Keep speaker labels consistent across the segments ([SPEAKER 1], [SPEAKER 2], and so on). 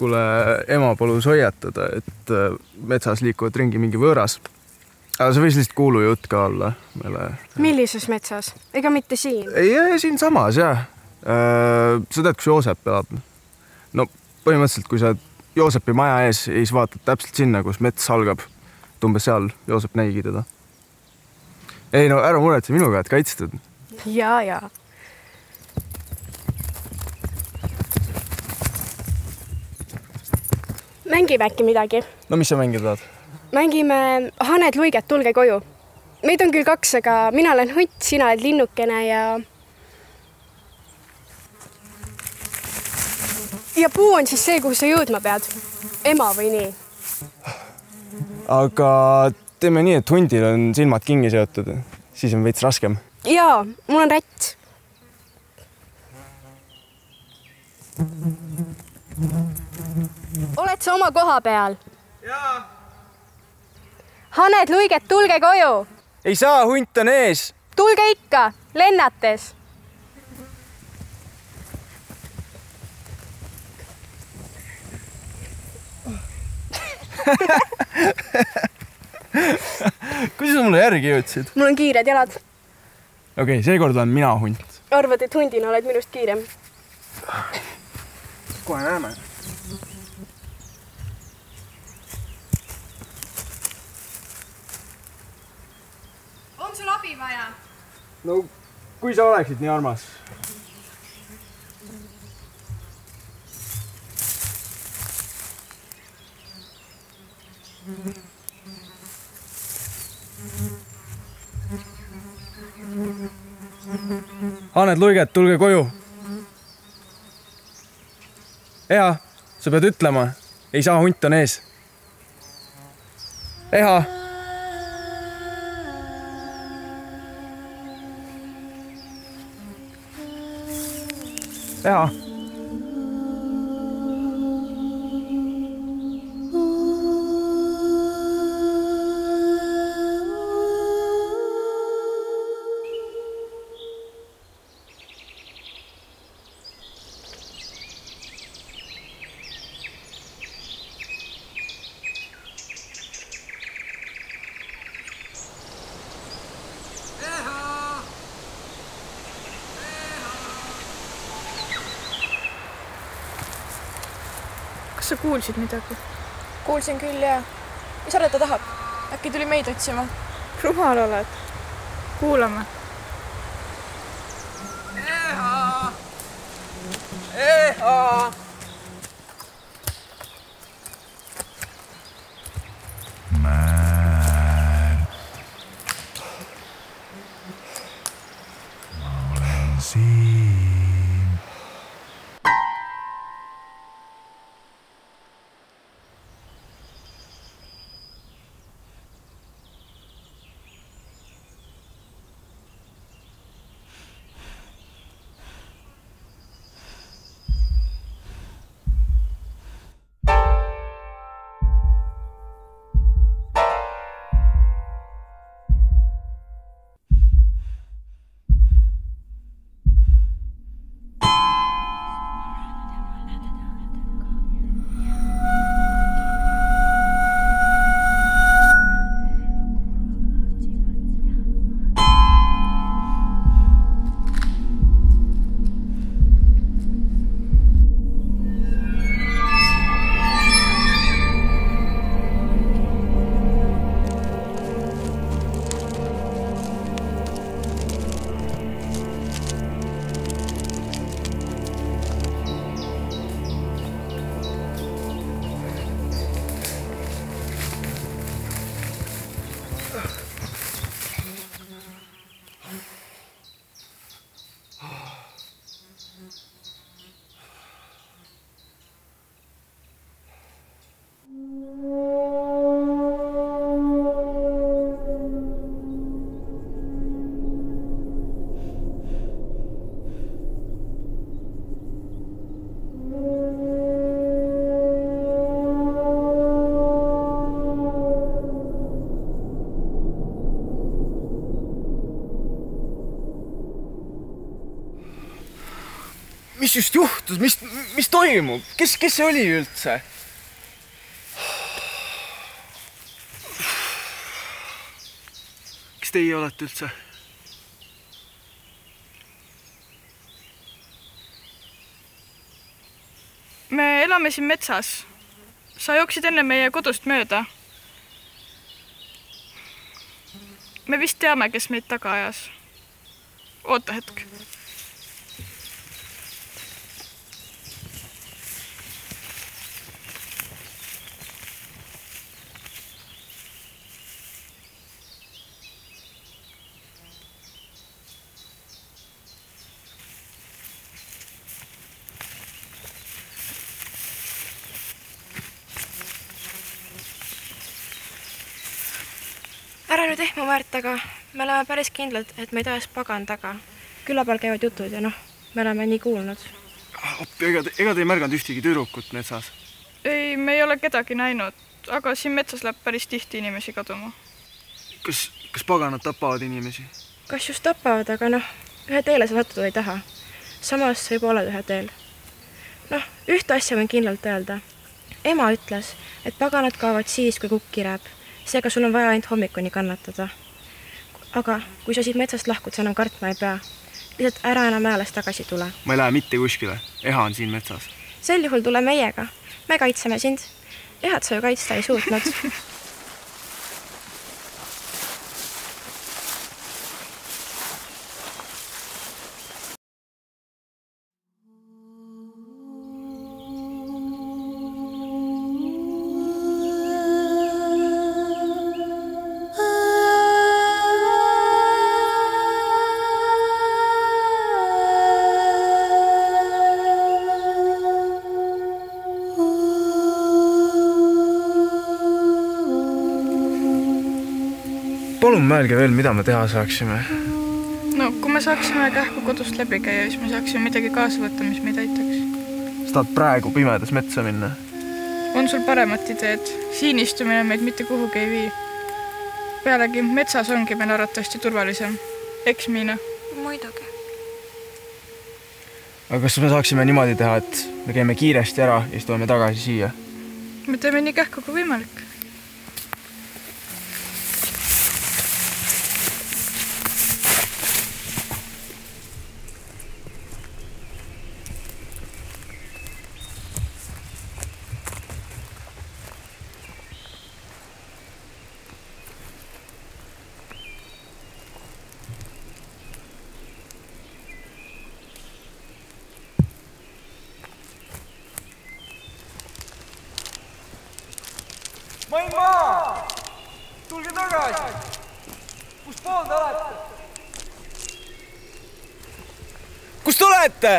[SPEAKER 1] kuule, ema palus hoiatada, et metsas liikuvad ringi mingi võõras. Aga see võis lihtsalt kuulujutt ka olla.
[SPEAKER 2] Millises metsas? Ega mitte siin?
[SPEAKER 1] Ei, siin samas, jah. Sa tead, kus Joosep elab? No põhimõtteliselt, kui sa Joosepi maja ees ja siis vaatad täpselt sinna, kus mets algab, umbes seal Joosep näigi teda. Ei, no ära muretse minuga, et kaitstud.
[SPEAKER 2] Jaa. Mängime äkki midagi.
[SPEAKER 1] No mis sa mängida tahad?
[SPEAKER 2] Mängime Haned Luiget, tulge koju. Meid on küll 2, aga mina olen hunt, sina oled linnukene ja puu on siis see, kuhu sa jõudma pead. Ema või nii?
[SPEAKER 1] Aga teeme nii, et hundil on silmad kingi seotud. Siis on veits raskem.
[SPEAKER 2] Jaa, mul on rätt. Oled sa oma koha peal?
[SPEAKER 1] Jaa.
[SPEAKER 2] Haned Luiget, tulge koju!
[SPEAKER 1] Ei saa, hunt on ees!
[SPEAKER 2] Tulge ikka, lennates!
[SPEAKER 1] Kuidas sa mulle järgi jõudsid?
[SPEAKER 2] Mul on kiired jalad.
[SPEAKER 1] Okei, seekord olen mina hunt.
[SPEAKER 2] Arvad, et hundina oled minust kiirem?
[SPEAKER 1] Kohe näeme.
[SPEAKER 2] On sul abi vaja?
[SPEAKER 1] No, kui sa oleksid nii armas. Haned Luiget, tulge koju. Eha, sa pead ütlema. Ei saa, hunt on ees. Eha. Eha.
[SPEAKER 3] Kas sa kuulsid midagi?
[SPEAKER 4] Kuulsin küll, jaa. Mis arvad, ta tahab? Äkki tuli meid otsima?
[SPEAKER 3] Rumal oled. Kuulame.
[SPEAKER 1] Eha! Eha!
[SPEAKER 5] Määr. Ma olen siin.
[SPEAKER 1] mis just juhtus, mis toimub, kes see oli üldse? Kes teie olete üldse?
[SPEAKER 3] Me elame siin metsas. Sa jooksid enne meie kodust mööda. Me vist teame, kes meid taga ajas. Oota hetk.
[SPEAKER 4] Ära nüüd ehma Märt, aga me oleme päris kindlad, et meid ajas pagan taga. Külla peal käivad jutud ja me oleme nii kuulnud.
[SPEAKER 1] Ega te ei märganud ühtegi tüdrukut metsas?
[SPEAKER 3] Ei, me ei ole kedagi näinud, aga siin metsas läheb päris tihti inimesi kaduma.
[SPEAKER 1] Kas paganad tapavad inimesi?
[SPEAKER 4] Kas just tapavad, aga ühe teele sa sattuda ei taha. Samas sa juba oled ühe teel. Ühte asja võin kindlalt öelda. Ema ütles, et paganad kaovad siis, kui kukk kireb. Seega sul on vaja ainult hommikuni kannatada. Aga kui sa siit metsast lahkud, sa enam kartma ei pea. Lihtsalt ära enam mäelest tagasi tule.
[SPEAKER 1] Ma ei lähe mitte kuskile. Eha on siin metsas.
[SPEAKER 4] Sel juhul tule meiega. Me kaitseme sind. Ehad sa ju kaitsta ei suutnud.
[SPEAKER 1] Palun mõelge veel, mida me teha saaksime.
[SPEAKER 3] Kui me saaksime kähku kodust läbi käia, siis me saaksime midagi kaasa võtta, mis meid aitaks.
[SPEAKER 1] Sa tahad praegu pimedas metsa minna?
[SPEAKER 3] On sul paremat ideed? Siin istumine meid mitte kuhugi ei vii. Pealegi metsas ongi meil arvatavasti turvalisem. Eks Miina?
[SPEAKER 4] Muidugi.
[SPEAKER 1] Aga kas me saaksime niimoodi teha, et me käime kiiresti ära ja siis tuleme tagasi siia?
[SPEAKER 3] Me teeme nii kähku kui võimalik.
[SPEAKER 1] Maimaa! Tulge tagasi! Kust pool te olete? Kust olete?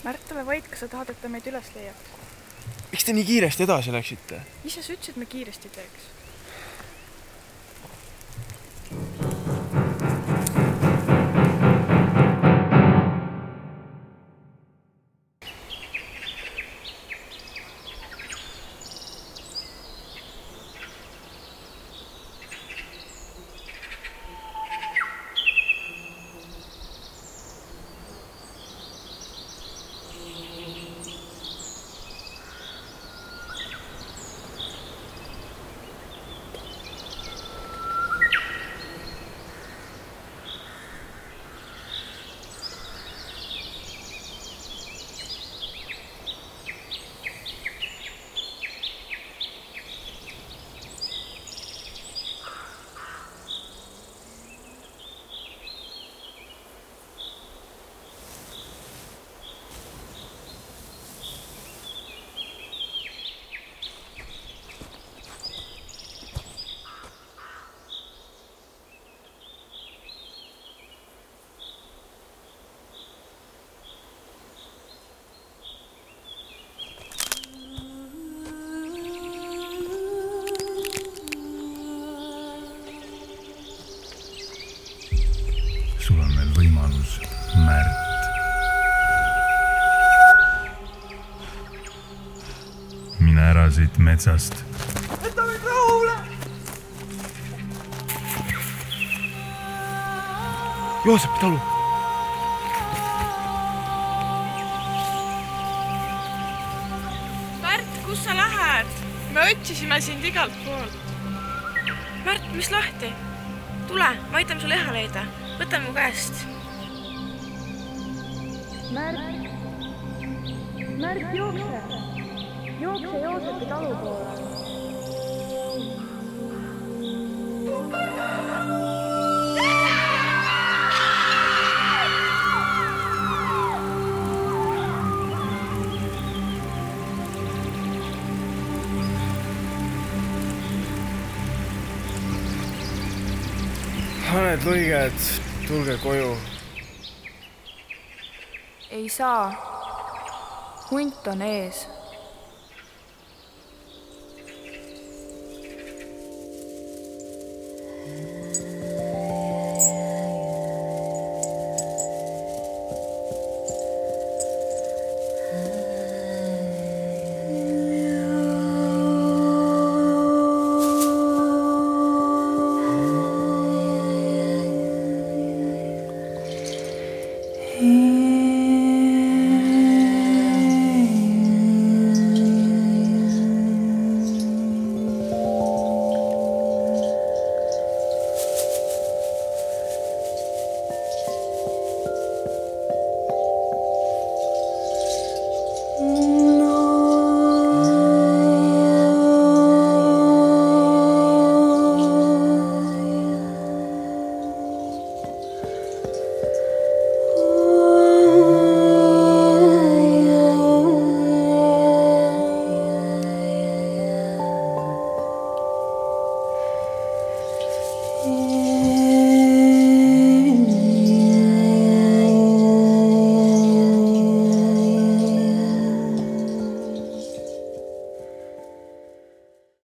[SPEAKER 3] Märt, ole vait, kas sa tahad, et ta meid üles leiab?
[SPEAKER 1] Miks te nii kiiresti edasi läksite?
[SPEAKER 3] Ise sa ütlesid, et me kiiresti teeks.
[SPEAKER 5] Sul on veel võimalus, Märt. Mine ära siit metsast.
[SPEAKER 1] Võta meid rahule! Joosepi talu!
[SPEAKER 3] me otsisime sind igalt poolt.
[SPEAKER 4] Märt, mis lahti? Tule, ma aitan sul liha leida. Võta mu käest.
[SPEAKER 2] Märt, jookse. Jookse Joosepi talu poole.
[SPEAKER 1] Haned, luiged, tulge koju.
[SPEAKER 6] Ei saa. Hunt on ees.